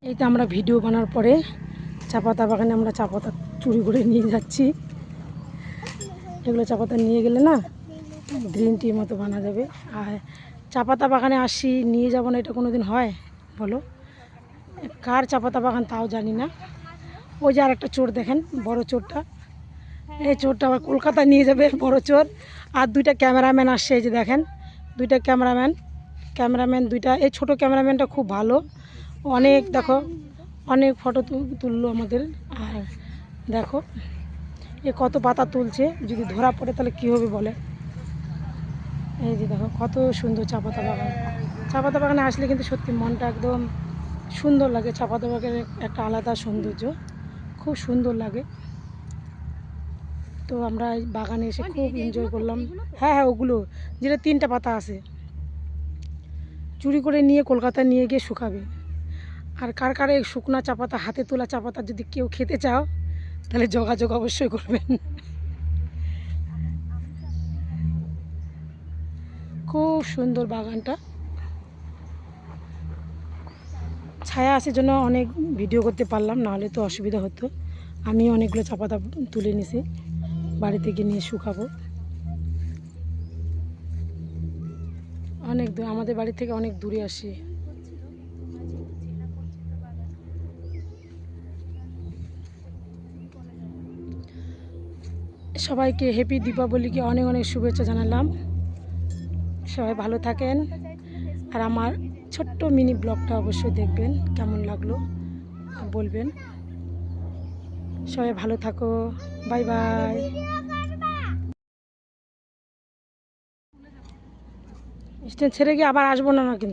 এই তো আমরা ভিডিও বানার পরে চা পাতা বাগানে আমরা চা পাতা চুরি করে নিয়ে যাচ্ছি। এগুলো চা পাতা নিয়ে গেলে না গ্রিন টির মতো বানা যাবে। আর চা পাতা বাগানে আসি নিয়ে যাব না, এটা কোনো দিন হয় বলো? কার চা পাতা বাগান তাও জানি না। ওই যে আর একটা চোর দেখেন, বড় চোরটা, এই চোরটা আবার কলকাতা নিয়ে যাবে, বড় চোর। আর দুইটা ক্যামেরাম্যান আসছে, এই যে দেখেন দুইটা ক্যামেরাম্যান দুইটা। এই ছোট ক্যামেরাম্যানটা খুব ভালো, অনেক দেখো অনেক ফটো তুললো আমাদের। আর দেখো এ কত পাতা তুলছে, যদি ধরা পড়ে তাহলে কী হবে বলে। এই যে দেখো কত সুন্দর চা পাতা বাগান। চা পাতা বাগানে আসলে কিন্তু সত্যি মনটা একদম সুন্দর লাগে। চা পাতা বাগানের একটা আলাদা সৌন্দর্য, খুব সুন্দর লাগে। তো আমরা বাগানে এসে খুব এনজয় করলাম। হ্যাঁ হ্যাঁ, ওগুলো যেটা 3টা পাতা আছে, চুরি করে নিয়ে কলকাতায় নিয়ে গিয়ে শুকাবে। আর কার কার এই শুকনা চা পাতা, হাতে তোলা চা পাতা যদি কেউ খেতে চাও তাহলে যোগাযোগ অবশ্যই করবেন। খুব সুন্দর বাগানটা, ছায়া আছে জন্য অনেক ভিডিও করতে পারলাম, নাহলে তো অসুবিধা হতো। আমি অনেকগুলো চা পাতা তুলে নিছি, বাড়ি থেকে নিয়ে শুকাবো। অনেক দূর, আমাদের বাড়ি থেকে অনেক দূরে আসি। সবাইকে হ্যাপি দীপাবলিকে অনেক অনেক শুভেচ্ছা জানালাম। সবাই ভালো থাকেন। আর আমার ছোট্ট মিনি ব্লগটা অবশ্যই দেখবেন, কেমন লাগলো বলবেন। সবাই ভালো থাকো, বাই বাই। স্ট্যান্ড ছেড়ে গিয়ে আবার আসবো না কিন্তু।